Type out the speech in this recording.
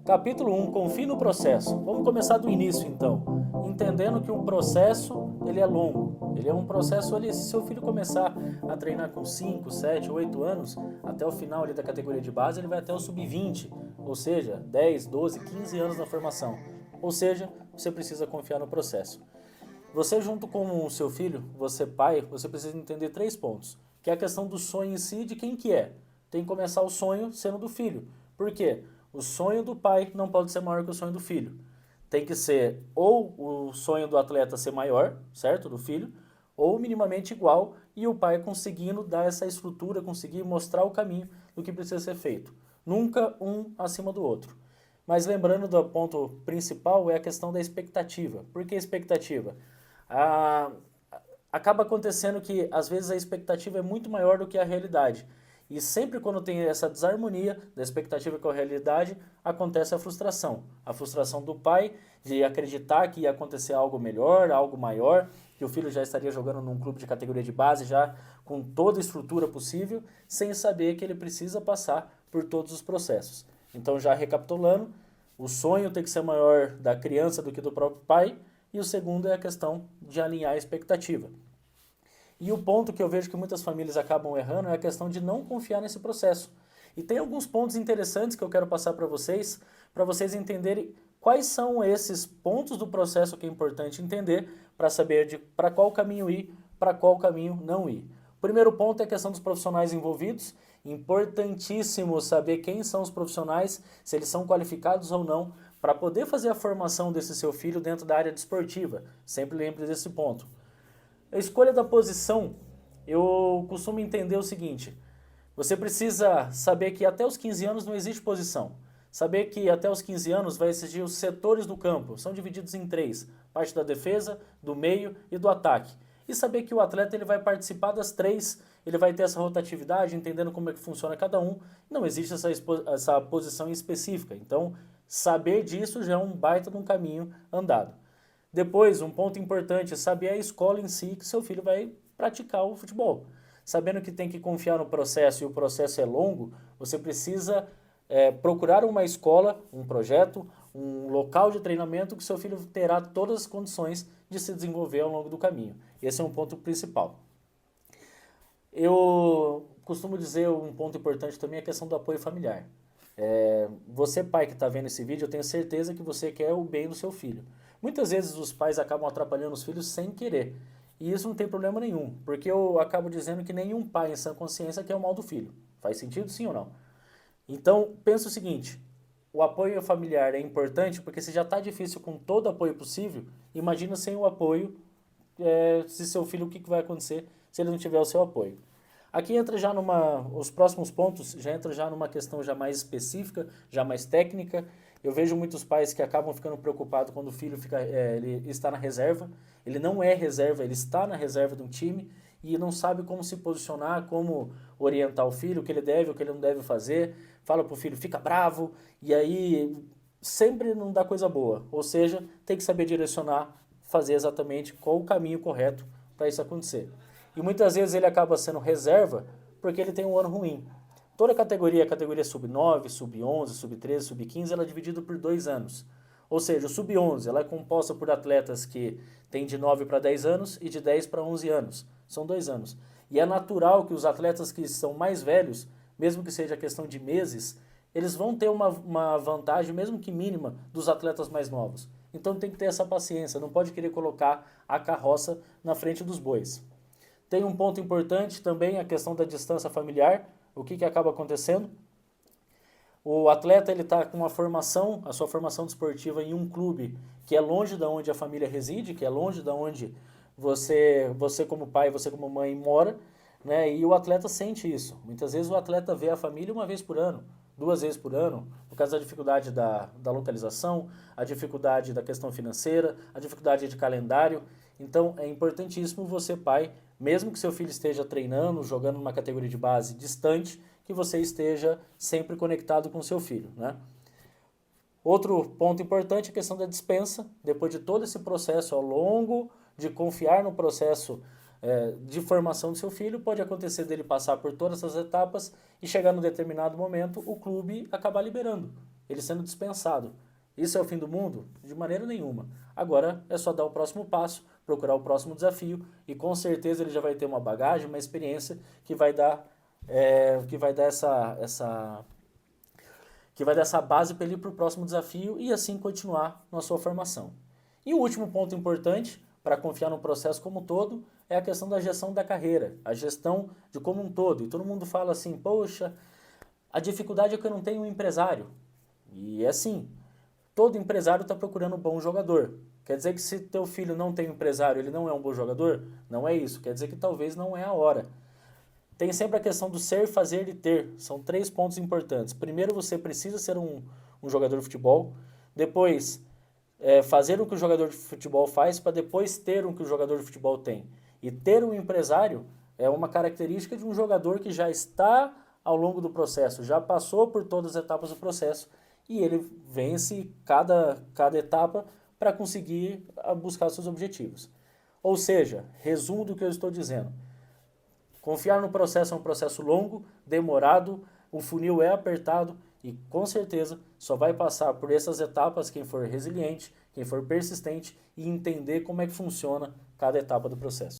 Capítulo 1, confie no processo. Vamos começar do início então, entendendo que o processo ele é longo. Ele é um processo ali, se seu filho começar a treinar com 5, 7, 8 anos, até o final ali da categoria de base, ele vai até o sub-20, ou seja, 10, 12, 15 anos na formação. Ou seja, você precisa confiar no processo. Você junto com o seu filho, você pai, você precisa entender 3 pontos, que é a questão do sonho em si, de quem que é. Tem que começar o sonho sendo do filho. Por quê? O sonho do pai não pode ser maior que o sonho do filho. Tem que ser ou o sonho do atleta ser maior, certo? Do filho, ou minimamente igual e o pai conseguindo dar essa estrutura, conseguir mostrar o caminho do que precisa ser feito. Nunca um acima do outro. Mas lembrando do ponto principal é a questão da expectativa. Por que expectativa? Ah, acaba acontecendo que às vezes a expectativa é muito maior do que a realidade. E sempre quando tem essa desarmonia da expectativa com a realidade, acontece a frustração. A frustração do pai de acreditar que ia acontecer algo melhor, algo maior, que o filho já estaria jogando num clube de categoria de base já com toda a estrutura possível, sem saber que ele precisa passar por todos os processos. Então, já recapitulando, o sonho tem que ser maior da criança do que do próprio pai, e o segundo é a questão de alinhar a expectativa. E o ponto que eu vejo que muitas famílias acabam errando é a questão de não confiar nesse processo. E tem alguns pontos interessantes que eu quero passar para vocês entenderem quais são esses pontos do processo que é importante entender para saber para qual caminho ir, para qual caminho não ir. O primeiro ponto é a questão dos profissionais envolvidos. Importantíssimo saber quem são os profissionais, se eles são qualificados ou não, para poder fazer a formação desse seu filho dentro da área desportiva. Sempre lembre desse ponto. A escolha da posição, eu costumo entender o seguinte: você precisa saber que até os 15 anos não existe posição. Saber que até os 15 anos vai existir os setores do campo, são divididos em 3, parte da defesa, do meio e do ataque. E saber que o atleta ele vai participar das 3, ele vai ter essa rotatividade, entendendo como é que funciona cada um. Não existe essa posição específica, então saber disso já é um baita de um caminho andado. Depois, um ponto importante é saber a escola em si que seu filho vai praticar o futebol. Sabendo que tem que confiar no processo e o processo é longo, você precisa procurar uma escola, um projeto, um local de treinamento que seu filho terá todas as condições de se desenvolver ao longo do caminho. Esse é um ponto principal. Eu costumo dizer um ponto importante também é a questão do apoio familiar. Você pai que está vendo esse vídeo, eu tenho certeza que você quer o bem do seu filho. Muitas vezes os pais acabam atrapalhando os filhos sem querer. E isso não tem problema nenhum, porque eu acabo dizendo que nenhum pai em sã consciência quer o mal do filho. Faz sentido sim ou não? Então, pensa o seguinte, o apoio familiar é importante porque se já está difícil com todo o apoio possível, imagina sem o apoio, se seu filho, o que vai acontecer se ele não tiver o seu apoio. Aqui entra já os próximos pontos, já entra já numa questão já mais específica, já mais técnica. Eu vejo muitos pais que acabam ficando preocupados quando o filho ele está na reserva. Ele não é reserva, ele está na reserva de um time e não sabe como se posicionar, como orientar o filho, o que ele deve, o que ele não deve fazer. Fala pro filho, fica bravo, e aí sempre não dá coisa boa. Ou seja, tem que saber direcionar, fazer exatamente qual o caminho correto para isso acontecer. E muitas vezes ele acaba sendo reserva porque ele tem um ano ruim. Toda a categoria sub-9, sub-11, sub-13, sub-15, ela é dividida por 2 anos. Ou seja, o sub-11 ela é composta por atletas que têm de 9 para 10 anos e de 10 para 11 anos. São 2 anos. E é natural que os atletas que são mais velhos, mesmo que seja questão de meses, eles vão ter uma vantagem, mesmo que mínima, dos atletas mais novos. Então tem que ter essa paciência, não pode querer colocar a carroça na frente dos bois. Tem um ponto importante também, a questão da distância familiar. O que acaba acontecendo? O atleta ele está com a sua formação desportiva em um clube que é longe da onde a família reside, que é longe da onde você como pai, você como mãe mora, né? E o atleta sente isso. Muitas vezes o atleta vê a família uma vez por ano, 2 vezes por ano, por causa da dificuldade da localização, a dificuldade da questão financeira, a dificuldade de calendário. Então é importantíssimo você, pai, mesmo que seu filho esteja treinando, jogando numa categoria de base distante, que você esteja sempre conectado com seu filho, né? Outro ponto importante é a questão da dispensa. Depois de todo esse processo ao longo de confiar no processo de formação do seu filho, pode acontecer dele passar por todas essas etapas e chegar num determinado momento o clube acabar liberando. ele sendo dispensado. Isso é o fim do mundo? De maneira nenhuma. Agora é só dar o próximo passo, procurar o próximo desafio e com certeza ele já vai ter uma bagagem, uma experiência que vai dar, que vai dar essa base para ele ir para o próximo desafio e assim continuar na sua formação. E o último ponto importante para confiar no processo como um todo é a questão da gestão da carreira, a gestão de como um todo. E todo mundo fala assim, poxa, a dificuldade é que eu não tenho um empresário. E é assim, todo empresário está procurando um bom jogador. Quer dizer que se teu filho não tem um empresário, ele não é um bom jogador? Não é isso. Quer dizer que talvez não é a hora. Tem sempre a questão do ser, fazer e ter. São 3 pontos importantes. Primeiro, você precisa ser um jogador de futebol. Depois, fazer o que o jogador de futebol faz para depois ter o que o jogador de futebol tem. E ter um empresário é uma característica de um jogador que já está ao longo do processo, já passou por todas as etapas do processo e ele vence cada etapa para conseguir buscar seus objetivos. Ou seja, resumo do que eu estou dizendo. Confiar no processo é um processo longo, demorado, o funil é apertado e com certeza só vai passar por essas etapas quem for resiliente, quem for persistente e entender como é que funciona cada etapa do processo.